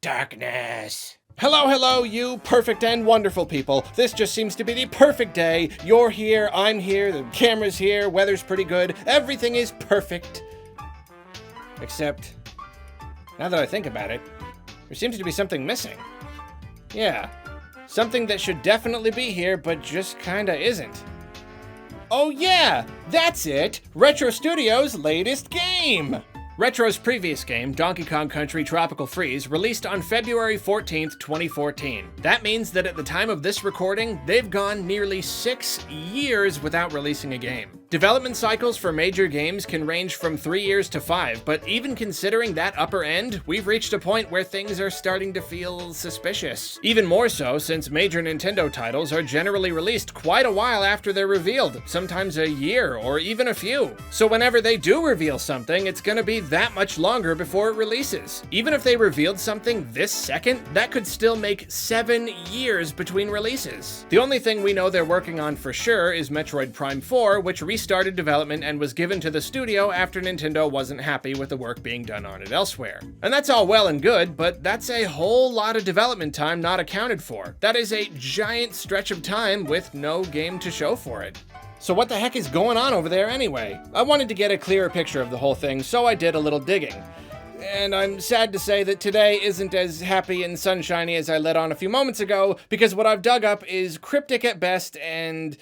Darkness. Hello, you perfect and wonderful people. This just seems to be the perfect day. You're here, I'm here, the camera's here, weather's pretty good, everything is perfect. Except, now that I think about it, there seems to be something missing. Yeah, something that should definitely be here, but just kinda isn't. Oh yeah, that's it! Retro Studios' latest game! Retro's previous game, Donkey Kong Country Tropical Freeze, released on February 14th, 2014. That means that at the time of this recording, they've gone nearly 6 years without releasing a game. Development cycles for major games can range from 3 years to 5, but even considering that upper end, we've reached a point where things are starting to feel suspicious. Even more so since major Nintendo titles are generally released quite a while after they're revealed, sometimes a year or even a few. So whenever they do reveal something, it's gonna be that much longer before it releases. Even if they revealed something this second, that could still make 7 years between releases. The only thing we know they're working on for sure is Metroid Prime 4, which restarted development and was given to the studio after Nintendo wasn't happy with the work being done on it elsewhere. And that's all well and good, but that's a whole lot of development time not accounted for. That is a giant stretch of time with no game to show for it. So what the heck is going on over there anyway? I wanted to get a clearer picture of the whole thing, so I did a little digging. And I'm sad to say that today isn't as happy and sunshiny as I let on a few moments ago, because what I've dug up is cryptic at best and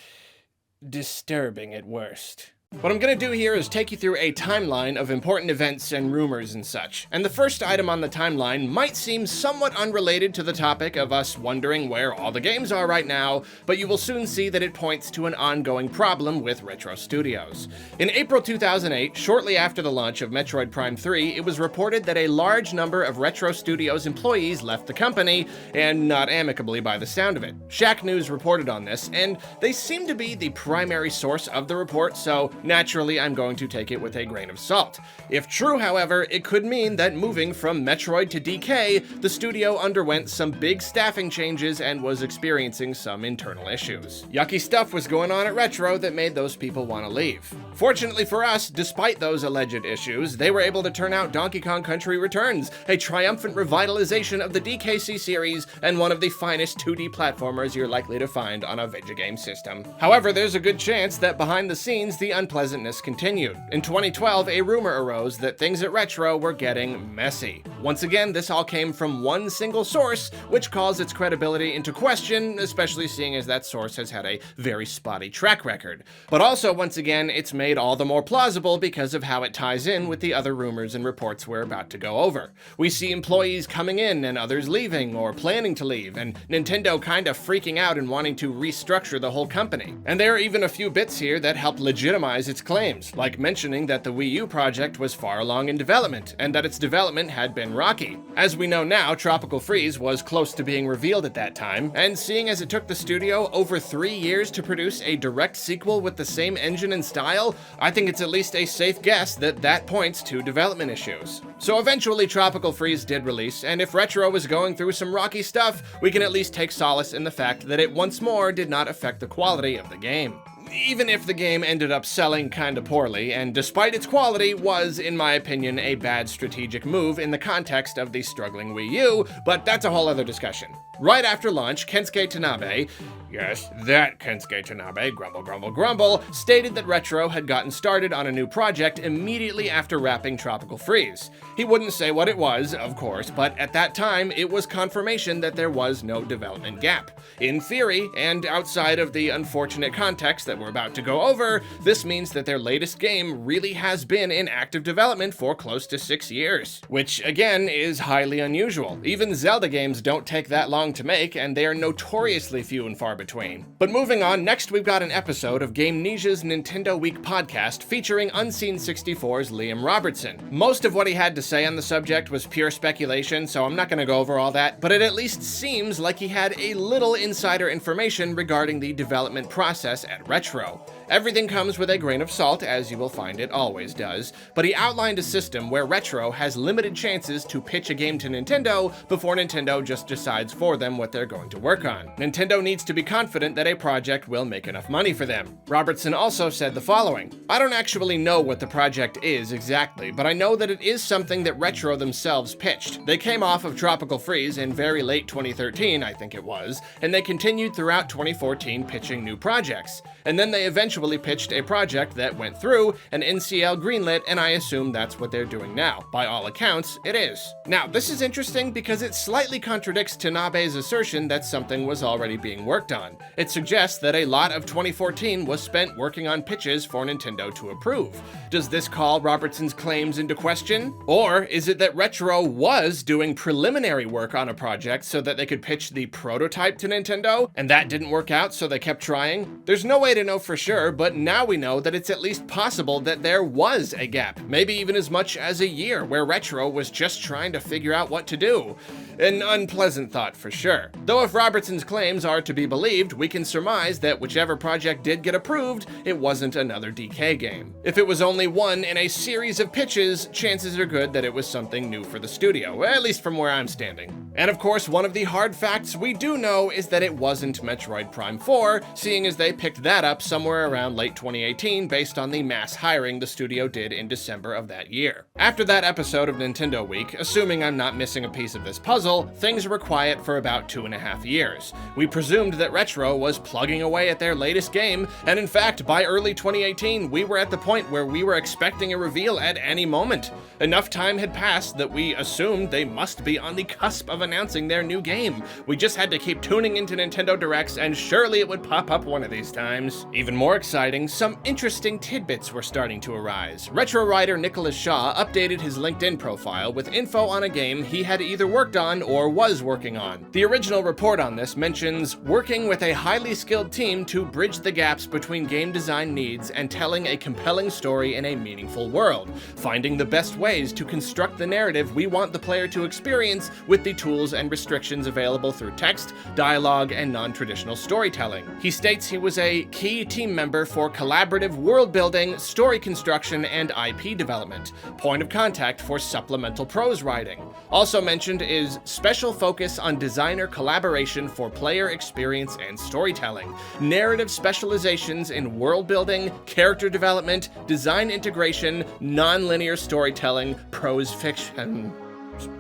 disturbing at worst. What I'm gonna do here is take you through a timeline of important events and rumors and such. And the first item on the timeline might seem somewhat unrelated to the topic of us wondering where all the games are right now, but you will soon see that it points to an ongoing problem with Retro Studios. In April 2008, shortly after the launch of Metroid Prime 3, it was reported that a large number of Retro Studios employees left the company, and not amicably by the sound of it. Shack News reported on this, and they seem to be the primary source of the report, so naturally, I'm going to take it with a grain of salt. If true, however, it could mean that moving from Metroid to DK, the studio underwent some big staffing changes and was experiencing some internal issues. Yucky stuff was going on at Retro that made those people want to leave. Fortunately for us, despite those alleged issues, they were able to turn out Donkey Kong Country Returns, a triumphant revitalization of the DKC series and one of the finest 2D platformers you're likely to find on a video game system. However, there's a good chance that behind the scenes, the unpleasantness continued. In 2012, a rumor arose that things at Retro were getting messy. Once again, this all came from one single source, which calls its credibility into question, especially seeing as that source has had a very spotty track record. But also, once again, it's made all the more plausible because of how it ties in with the other rumors and reports we're about to go over. We see employees coming in and others leaving or planning to leave, and Nintendo kind of freaking out and wanting to restructure the whole company. And there are even a few bits here that help legitimize its claims, like mentioning that the Wii U project was far along in development, and that its development had been rocky. As we know now, Tropical Freeze was close to being revealed at that time, and seeing as it took the studio over 3 years to produce a direct sequel with the same engine and style, I think it's at least a safe guess that that points to development issues. So eventually Tropical Freeze did release, and if Retro was going through some rocky stuff, we can at least take solace in the fact that it once more did not affect the quality of the game. Even if the game ended up selling kinda poorly, and despite its quality, was, in my opinion, a bad strategic move in the context of the struggling Wii U, but that's a whole other discussion. Right after launch, Kensuke Tanabe, yes, that Kensuke Tanabe, grumble, grumble, grumble, stated that Retro had gotten started on a new project immediately after wrapping Tropical Freeze. He wouldn't say what it was, of course, but at that time, it was confirmation that there was no development gap. In theory, and outside of the unfortunate context that we're about to go over, this means that their latest game really has been in active development for close to 6 years, which again is highly unusual. Even Zelda games don't take that long to make, and they are notoriously few and far between. But moving on, next we've got an episode of Gamnesia's Nintendo Week podcast featuring Unseen64's Liam Robertson. Most of what he had to say on the subject was pure speculation, so I'm not going to go over all that, but it at least seems like he had a little insider information regarding the development process at Retro. Everything comes with a grain of salt, as you will find it always does, but he outlined a system where Retro has limited chances to pitch a game to Nintendo before Nintendo just decides for them what they're going to work on. Nintendo needs to be confident that a project will make enough money for them. Robertson also said the following: "I don't actually know what the project is exactly, but I know that it is something that Retro themselves pitched. They came off of Tropical Freeze in very late 2013, I think it was, and they continued throughout 2014 pitching new projects. And then they eventually pitched a project that went through, and NCL greenlit, and I assume that's what they're doing now. By all accounts, it is." Now, this is interesting because it slightly contradicts Tanabe's assertion that something was already being worked on. It suggests that a lot of 2014 was spent working on pitches for Nintendo to approve. Does this call Robertson's claims into question? Or is it that Retro was doing preliminary work on a project so that they could pitch the prototype to Nintendo, and that didn't work out so they kept trying? There's no way to know for sure, but now we know that it's at least possible that there was a gap, maybe even as much as a year, where Retro was just trying to figure out what to do. An unpleasant thought for sure. Though if Robertson's claims are to be believed, we can surmise that whichever project did get approved, it wasn't another DK game. If it was only one in a series of pitches, chances are good that it was something new for the studio, at least from where I'm standing. And of course, one of the hard facts we do know is that it wasn't Metroid Prime 4, seeing as they picked that up somewhere around late 2018 based on the mass hiring the studio did in December of that year. After that episode of Nintendo Week, assuming I'm not missing a piece of this puzzle, things were quiet for about 2.5 years. We presumed that Retro was plugging away at their latest game, and in fact, by early 2018, we were at the point where we were expecting a reveal at any moment. Enough time had passed that we assumed they must be on the cusp of announcing their new game. We just had to keep tuning into Nintendo Directs, and surely it would pop up one of these times. Even more exciting, some interesting tidbits were starting to arise. Retro writer Nicholas Shaw updated his LinkedIn profile with info on a game he had either worked on or was working on. The original report on this mentions working with a highly skilled team to bridge the gaps between game design needs and telling a compelling story in a meaningful world, finding the best ways to construct the narrative we want the player to experience with the tools and restrictions available through text, dialogue, and non-traditional storytelling. He states he was a key team member for collaborative world building, story construction, and IP development, point of contact for supplemental prose writing. Also mentioned is special focus on designer collaboration for player experience and storytelling, narrative specializations in world building, character development, design integration, non-linear storytelling, prose fiction.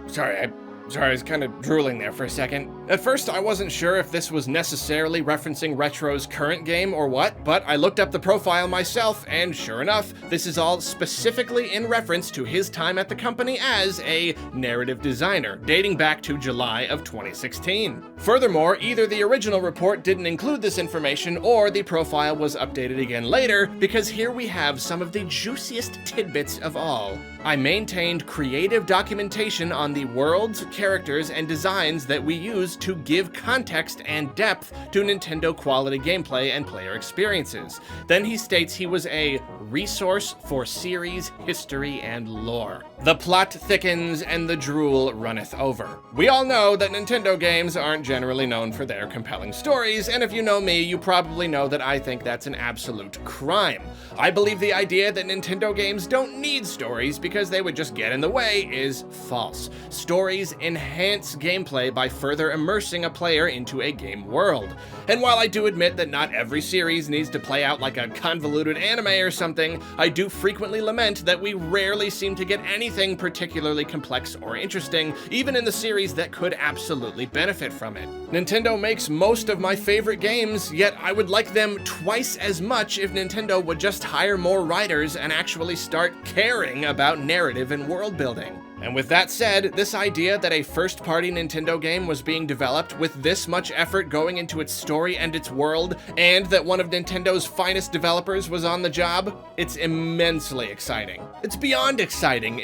Sorry, I was kind of drooling there for a second. At first, I wasn't sure if this was necessarily referencing Retro's current game or what, but I looked up the profile myself, and sure enough, this is all specifically in reference to his time at the company as a narrative designer, dating back to July of 2016. Furthermore, either the original report didn't include this information, or the profile was updated again later, because here we have some of the juiciest tidbits of all. I maintained creative documentation on the worlds, characters, and designs that we use to give context and depth to Nintendo quality gameplay and player experiences. Then he states he was a resource for series, history, and lore. The plot thickens and the drool runneth over. We all know that Nintendo games aren't generally known for their compelling stories, and if you know me, you probably know that I think that's an absolute crime. I believe the idea that Nintendo games don't need stories because they would just get in the way is false. Stories enhance gameplay by further immersing a player into a game world. And while I do admit that not every series needs to play out like a convoluted anime or something, I do frequently lament that we rarely seem to get anything particularly complex or interesting, even in the series that could absolutely benefit from it. Nintendo makes most of my favorite games, yet I would like them twice as much if Nintendo would just hire more writers and actually start caring about narrative and world building. And with that said, this idea that a first-party Nintendo game was being developed with this much effort going into its story and its world, and that one of Nintendo's finest developers was on the job, it's immensely exciting. It's beyond exciting.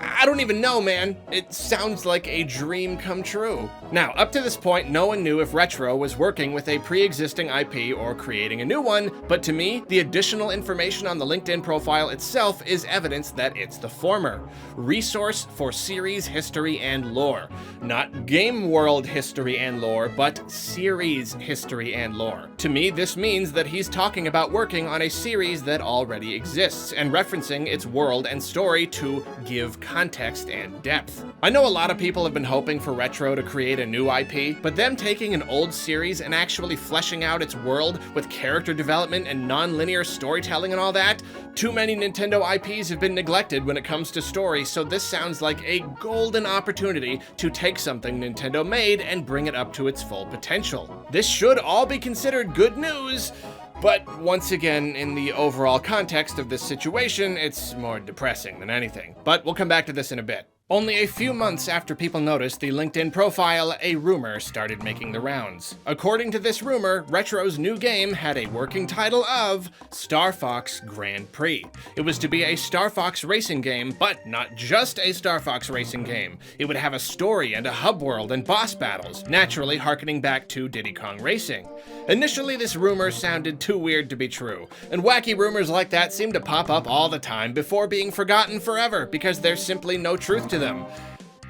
I don't even know, man. It sounds like a dream come true. Now, up to this point, no one knew if Retro was working with a pre-existing IP or creating a new one, but to me, the additional information on the LinkedIn profile itself is evidence that it's the former. Resource for series history and lore. Not game world history and lore, but series history and lore. To me, this means that he's talking about working on a series that already exists, and referencing its world and story to give context and depth. I know a lot of people have been hoping for Retro to create a new IP, but them taking an old series and actually fleshing out its world with character development and non-linear storytelling and all that, too many Nintendo IPs have been neglected when it comes to story, so this sounds like a golden opportunity to take something Nintendo made and bring it up to its full potential. This should all be considered good news, but once again, in the overall context of this situation, it's more depressing than anything. But we'll come back to this in a bit. Only a few months after people noticed the LinkedIn profile, a rumor started making the rounds. According to this rumor, Retro's new game had a working title of Star Fox Grand Prix. It was to be a Star Fox racing game, but not just a Star Fox racing game. It would have a story and a hub world and boss battles, naturally harkening back to Diddy Kong Racing. Initially, this rumor sounded too weird to be true, and wacky rumors like that seem to pop up all the time before being forgotten forever because there's simply no truth to them.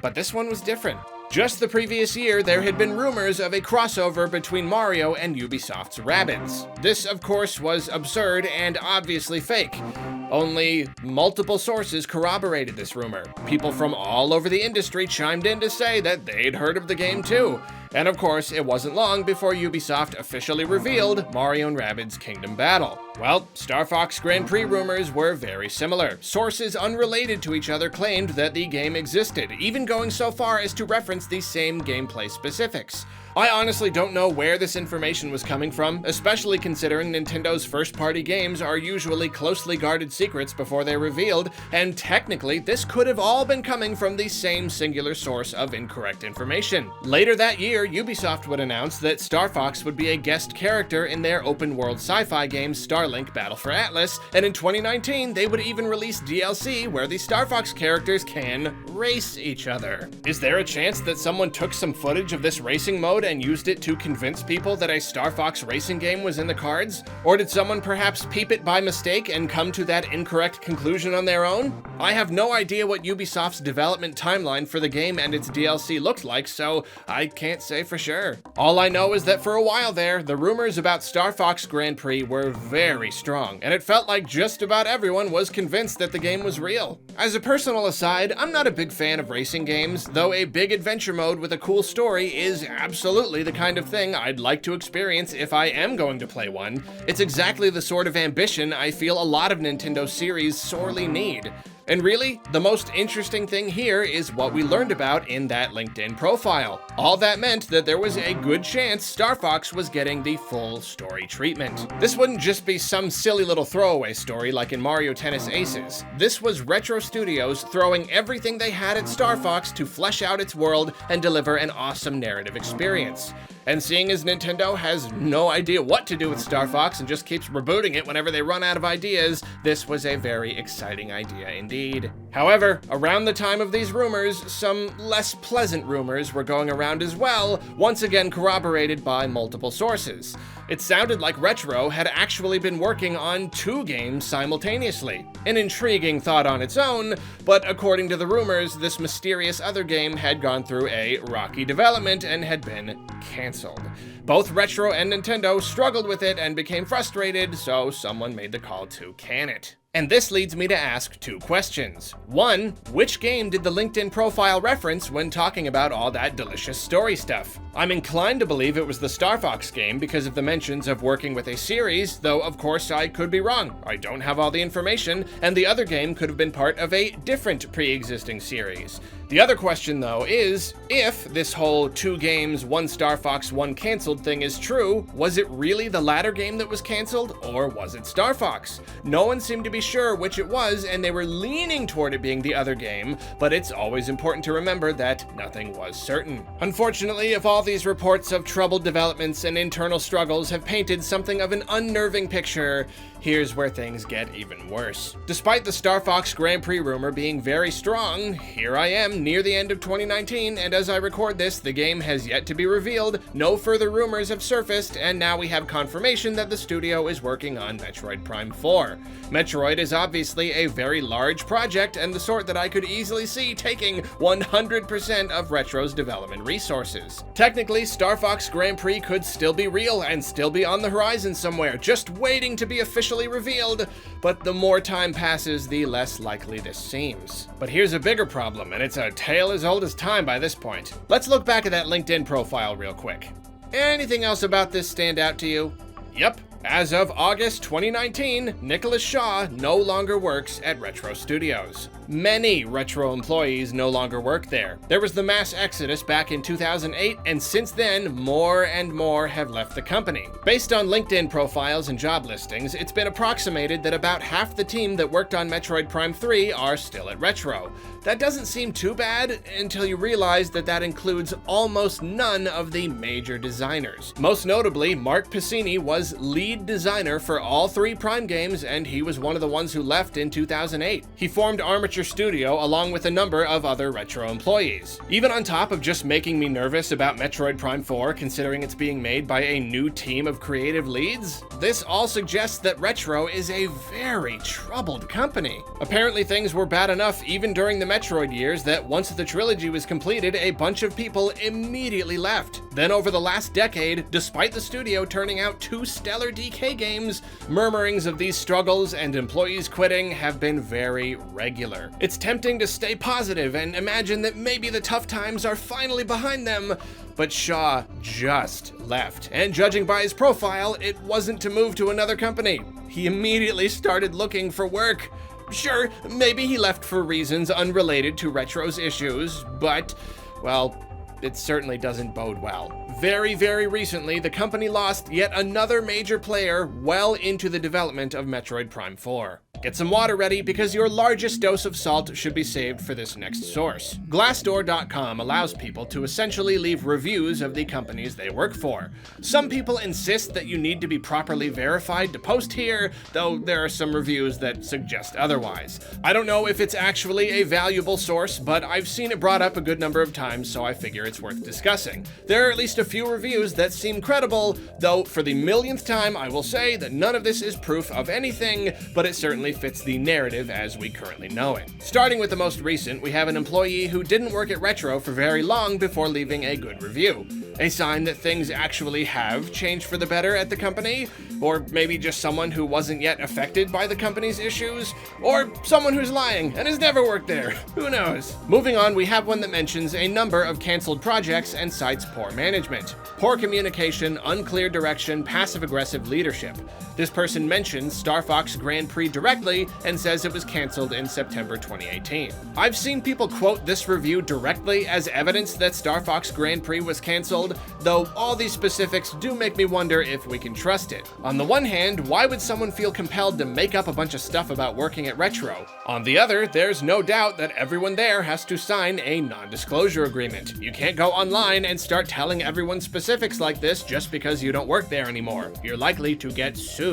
But this one was different. Just the previous year, there had been rumors of a crossover between Mario and Ubisoft's Rabbids. This, of course, was absurd and obviously fake. Only multiple sources corroborated this rumor. People from all over the industry chimed in to say that they'd heard of the game too. And of course, it wasn't long before Ubisoft officially revealed Mario & Rabbids Kingdom Battle. Well, Star Fox Grand Prix rumors were very similar. Sources unrelated to each other claimed that the game existed, even going so far as to reference the same gameplay specifics. I honestly don't know where this information was coming from, especially considering Nintendo's first-party games are usually closely guarded secrets before they're revealed, and technically, this could have all been coming from the same singular source of incorrect information. Later that year, Ubisoft would announce that Star Fox would be a guest character in their open-world sci-fi game Starlink Battle for Atlas, and in 2019, they would even release DLC where the Star Fox characters can race each other. Is there a chance that someone took some footage of this racing mode and used it to convince people that a Star Fox racing game was in the cards? Or did someone perhaps peep it by mistake and come to that incorrect conclusion on their own? I have no idea what Ubisoft's development timeline for the game and its DLC looked like, so I can't say for sure. All I know is that for a while there, the rumors about Star Fox Grand Prix were very strong, and it felt like just about everyone was convinced that the game was real. As a personal aside, I'm not a big fan of racing games, though a big adventure mode with a cool story is absolutely the kind of thing I'd like to experience if I am going to play one. It's exactly the sort of ambition I feel a lot of Nintendo series sorely need. And really, the most interesting thing here is what we learned about in that LinkedIn profile. All that meant that there was a good chance Star Fox was getting the full story treatment. This wouldn't just be some silly little throwaway story like in Mario Tennis Aces. This was Retro Studios throwing everything they had at Star Fox to flesh out its world and deliver an awesome narrative experience. And seeing as Nintendo has no idea what to do with Star Fox and just keeps rebooting it whenever they run out of ideas, this was a very exciting idea indeed. However, around the time of these rumors, some less pleasant rumors were going around as well, once again corroborated by multiple sources. It sounded like Retro had actually been working on 2 games simultaneously. An intriguing thought on its own, but according to the rumors, this mysterious other game had gone through a rocky development and had been cancelled. Both Retro and Nintendo struggled with it and became frustrated, so someone made the call to can it. And this leads me to ask 2 questions. 1, which game did the LinkedIn profile reference when talking about all that delicious story stuff? I'm inclined to believe it was the Star Fox game because of the mentions of working with a series, though of course I could be wrong. I don't have all the information, and the other game could have been part of a different pre-existing series. The other question, though, is if this whole 2 games, 1 Star Fox, 1 canceled thing is true, was it really the latter game that was canceled, or was it Star Fox? No one seemed to be sure which it was, and they were leaning toward it being the other game, but it's always important to remember that nothing was certain. Unfortunately, if all these reports of troubled developments and internal struggles have painted something of an unnerving picture, here's where things get even worse. Despite the Star Fox Grand Prix rumor being very strong, here I am near the end of 2019, and as I record this, the game has yet to be revealed, no further rumors have surfaced, and now we have confirmation that the studio is working on Metroid Prime 4. Metroid is obviously a very large project, and the sort that I could easily see taking 100% of Retro's development resources. Technically, Star Fox Grand Prix could still be real and still be on the horizon somewhere, just waiting to be officially revealed, but the more time passes, the less likely this seems. But here's a bigger problem, and it's a tale as old as time by this point. Let's look back at that LinkedIn profile real quick. Anything else about this stand out to you? Yep. As of August 2019, Nicholas Shaw no longer works at Retro Studios. Many Retro employees no longer work there. There was the mass exodus back in 2008, and since then, more and more have left the company. Based on LinkedIn profiles and job listings, it's been approximated that about half the team that worked on Metroid Prime 3 are still at Retro. That doesn't seem too bad until you realize that that includes almost none of the major designers. Most notably, Mark Piscini was lead designer for all 3 Prime games, and he was one of the ones who left in 2008. He formed Armature Studio along with a number of other Retro employees. Even on top of just making me nervous about Metroid Prime 4, considering it's being made by a new team of creative leads, this all suggests that Retro is a very troubled company. Apparently things were bad enough even during the Metroid years that once the trilogy was completed, a bunch of people immediately left. Then over the last decade, despite the studio turning out 2 stellar DK games, murmurings of these struggles and employees quitting have been very regular. It's tempting to stay positive and imagine that maybe the tough times are finally behind them, but Shaw just left. And judging by his profile, it wasn't to move to another company. He immediately started looking for work. Sure, maybe he left for reasons unrelated to Retro's issues, but, well, it certainly doesn't bode well. Very, very recently, the company lost yet another major player well into the development of Metroid Prime 4. Get some water ready because your largest dose of salt should be saved for this next source. Glassdoor.com allows people to essentially leave reviews of the companies they work for. Some people insist that you need to be properly verified to post here, though there are some reviews that suggest otherwise. I don't know if it's actually a valuable source, but I've seen it brought up a good number of times, so I figure it's worth discussing. There are at least a few reviews that seem credible, though for the millionth time I will say that none of this is proof of anything, but it certainly fits the narrative as we currently know it. Starting with the most recent, we have an employee who didn't work at Retro for very long before leaving a good review. A sign that things actually have changed for the better at the company, or maybe just someone who wasn't yet affected by the company's issues, or someone who's lying and has never worked there. Who knows? Moving on, we have one that mentions a number of canceled projects and cites poor management. Poor communication, unclear direction, passive-aggressive leadership. This person mentions Star Fox Grand Prix directly and says it was canceled in September 2018. I've seen people quote this review directly as evidence that Star Fox Grand Prix was canceled, though all these specifics do make me wonder if we can trust it. On the one hand, why would someone feel compelled to make up a bunch of stuff about working at Retro? On the other, there's no doubt that everyone there has to sign a non-disclosure agreement. You can't go online and start telling everyone specifics like this just because you don't work there anymore. You're likely to get sued.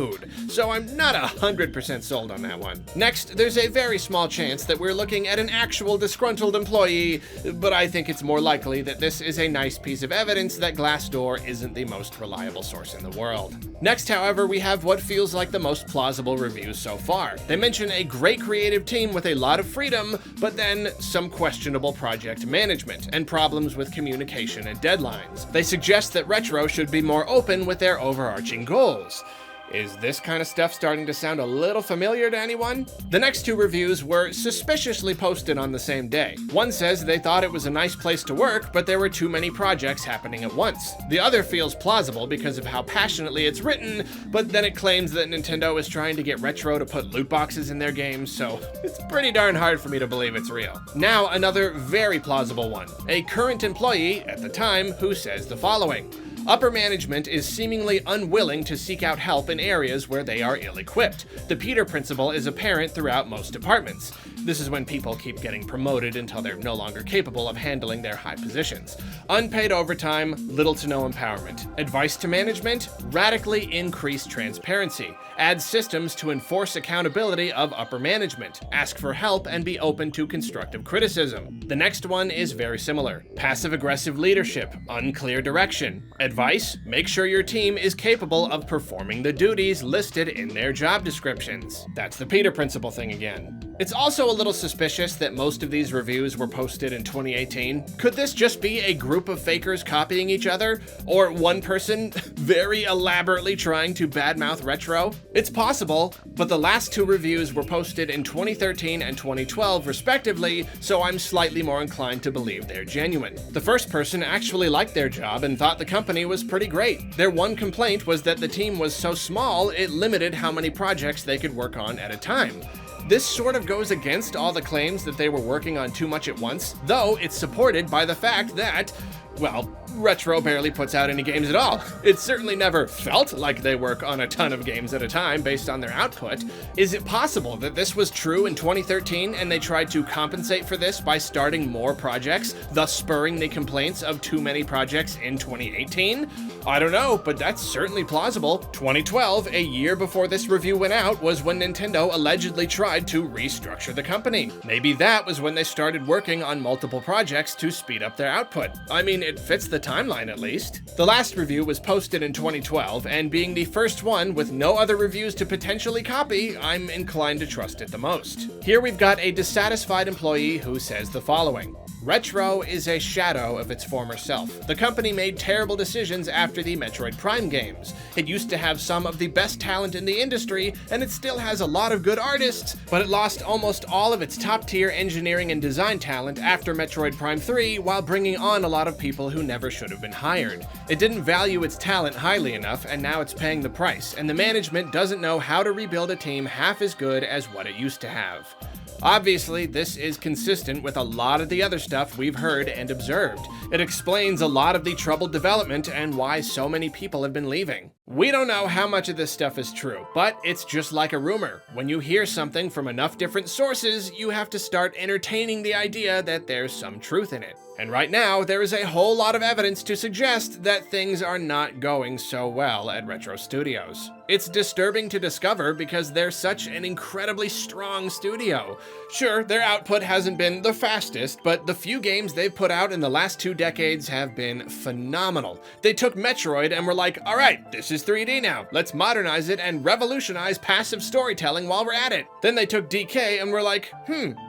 So I'm not 100% sold on that one. Next, there's a very small chance that we're looking at an actual disgruntled employee, but I think it's more likely that this is a nice piece of evidence that Glassdoor isn't the most reliable source in the world. Next, however, we have what feels like the most plausible reviews so far. They mention a great creative team with a lot of freedom, but then some questionable project management and problems with communication and deadlines. They suggest that Retro should be more open with their overarching goals. Is this kind of stuff starting to sound a little familiar to anyone? The next two reviews were suspiciously posted on the same day. One says they thought it was a nice place to work, but there were too many projects happening at once. The other feels plausible because of how passionately it's written, but then it claims that Nintendo is trying to get Retro to put loot boxes in their games, so it's pretty darn hard for me to believe it's real. Now, another very plausible one. A current employee, at the time, who says the following. Upper management is seemingly unwilling to seek out help in areas where they are ill-equipped. The Peter principle is apparent throughout most departments. This is when people keep getting promoted until they're no longer capable of handling their high positions. Unpaid overtime, little to no empowerment. Advice to management, radically increase transparency. Add systems to enforce accountability of upper management. Ask for help and be open to constructive criticism. The next one is very similar. Passive-aggressive leadership, unclear direction. Advice, make sure your team is capable of performing the duties listed in their job descriptions. That's the Peter principle thing again. It's also a little suspicious that most of these reviews were posted in 2018. Could this just be a group of fakers copying each other? Or one person very elaborately trying to badmouth Retro? It's possible, but the last two reviews were posted in 2013 and 2012 respectively, so I'm slightly more inclined to believe they're genuine. The first person actually liked their job and thought the company was pretty great. Their one complaint was that the team was so small, it limited how many projects they could work on at a time. This sort of goes against all the claims that they were working on too much at once, though it's supported by the fact that, well, Retro barely puts out any games at all. It certainly never felt like they work on a ton of games at a time based on their output. Is it possible that this was true in 2013 and they tried to compensate for this by starting more projects, thus spurring the complaints of too many projects in 2018? I don't know, but that's certainly plausible. 2012, a year before this review went out, was when Nintendo allegedly tried to restructure the company. Maybe that was when they started working on multiple projects to speed up their output. I mean, it fits the timeline at least. The last review was posted in 2012, and being the first one with no other reviews to potentially copy, I'm inclined to trust it the most. Here we've got a dissatisfied employee who says the following. Retro is a shadow of its former self. The company made terrible decisions after the Metroid Prime games. It used to have some of the best talent in the industry, and it still has a lot of good artists, but it lost almost all of its top-tier engineering and design talent after Metroid Prime 3 while bringing on a lot of people who never should have been hired. It didn't value its talent highly enough, and now it's paying the price, and the management doesn't know how to rebuild a team half as good as what it used to have. Obviously, this is consistent with a lot of the other stuff we've heard and observed. It explains a lot of the troubled development and why so many people have been leaving. We don't know how much of this stuff is true, but it's just like a rumor. When you hear something from enough different sources, you have to start entertaining the idea that there's some truth in it. And right now, there is a whole lot of evidence to suggest that things are not going so well at Retro Studios. It's disturbing to discover because they're such an incredibly strong studio. Sure, their output hasn't been the fastest, but the few games they've put out in the last 2 decades have been phenomenal. They took Metroid and were like, all right, this is 3D now. Let's modernize it and revolutionize passive storytelling while we're at it. Then they took DK and were like,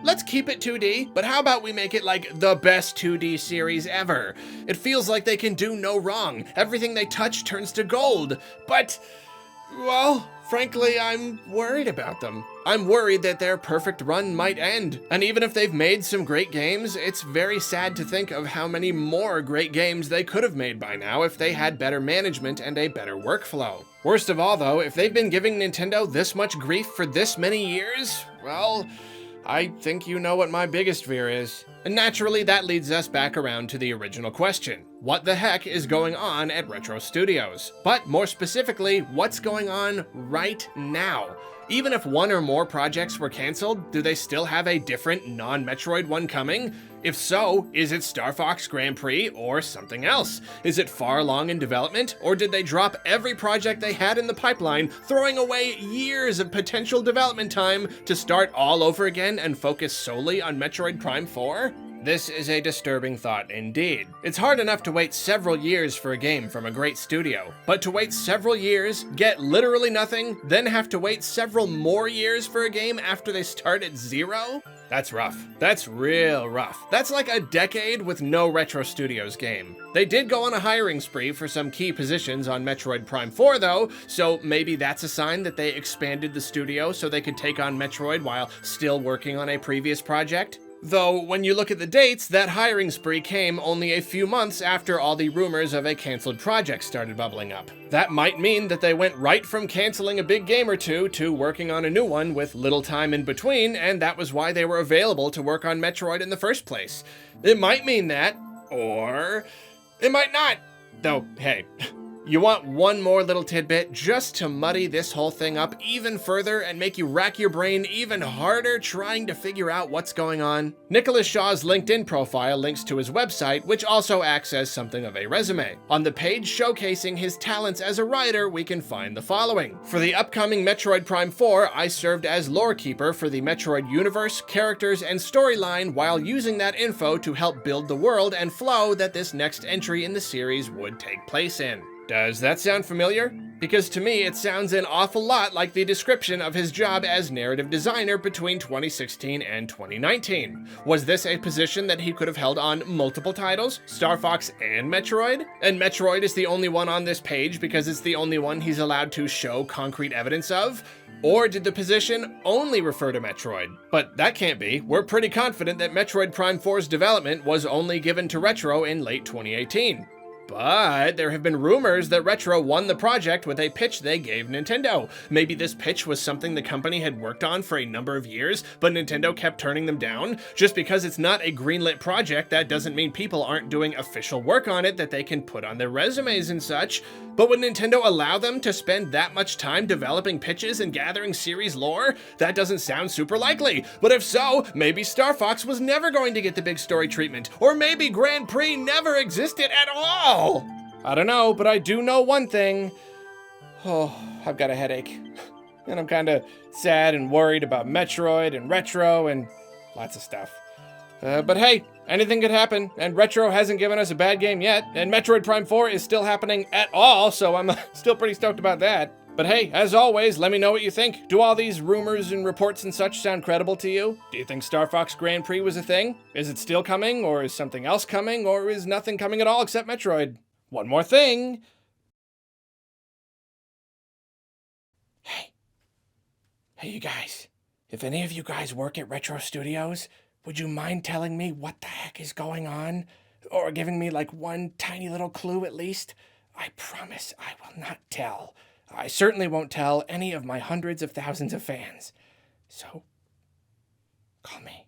let's keep it 2D, but how about we make it like the best 2D series ever? It feels like they can do no wrong. Everything they touch turns to gold. But, well, frankly, I'm worried about them. I'm worried that their perfect run might end. And even if they've made some great games, it's very sad to think of how many more great games they could have made by now if they had better management and a better workflow. Worst of all, though, if they've been giving Nintendo this much grief for this many years, well, I think you know what my biggest fear is. And naturally, that leads us back around to the original question. What the heck is going on at Retro Studios? But more specifically, what's going on right now? Even if one or more projects were canceled, do they still have a different non-Metroid one coming? If so, is it Star Fox Grand Prix or something else? Is it far along in development, or did they drop every project they had in the pipeline, throwing away years of potential development time to start all over again and focus solely on Metroid Prime 4? This is a disturbing thought indeed. It's hard enough to wait several years for a game from a great studio, but to wait several years, get literally nothing, then have to wait several more years for a game after they start at zero? That's rough. That's real rough. That's like a decade with no Retro Studios game. They did go on a hiring spree for some key positions on Metroid Prime 4 though, so maybe that's a sign that they expanded the studio so they could take on Metroid while still working on a previous project. Though, when you look at the dates, that hiring spree came only a few months after all the rumors of a canceled project started bubbling up. That might mean that they went right from canceling a big game or two to working on a new one with little time in between, and that was why they were available to work on Metroid in the first place. It might mean that, or it might not. Though, hey, you want one more little tidbit just to muddy this whole thing up even further and make you rack your brain even harder trying to figure out what's going on? Nicholas Shaw's LinkedIn profile links to his website, which also acts as something of a resume. On the page showcasing his talents as a writer, we can find the following. For the upcoming Metroid Prime 4, I served as lore keeper for the Metroid universe, characters, and storyline while using that info to help build the world and flow that this next entry in the series would take place in. Does that sound familiar? Because to me, it sounds an awful lot like the description of his job as narrative designer between 2016 and 2019. Was this a position that he could have held on multiple titles, Star Fox and Metroid? And Metroid is the only one on this page because it's the only one he's allowed to show concrete evidence of? Or did the position only refer to Metroid? But that can't be. We're pretty confident that Metroid Prime 4's development was only given to Retro in late 2018. But there have been rumors that Retro won the project with a pitch they gave Nintendo. Maybe this pitch was something the company had worked on for a number of years, but Nintendo kept turning them down. Just because it's not a greenlit project, that doesn't mean people aren't doing official work on it that they can put on their resumes and such. But would Nintendo allow them to spend that much time developing pitches and gathering series lore? That doesn't sound super likely. But if so, maybe Star Fox was never going to get the big story treatment. Or maybe Grand Prix never existed at all. I don't know, but I do know one thing. Oh, I've got a headache. And I'm kind of sad and worried about Metroid and Retro and lots of stuff. But hey, anything could happen, and Retro hasn't given us a bad game yet, and Metroid Prime 4 is still happening at all, so I'm still pretty stoked about that. But hey, as always, let me know what you think. Do all these rumors and reports and such sound credible to you? Do you think Star Fox Grand Prix was a thing? Is it still coming, or is something else coming, or is nothing coming at all except Metroid? One more thing. Hey you guys, if any of you guys work at Retro Studios, would you mind telling me what the heck is going on? Or giving me like one tiny little clue at least? I promise I will not tell. I certainly won't tell any of my hundreds of thousands of fans. So, call me.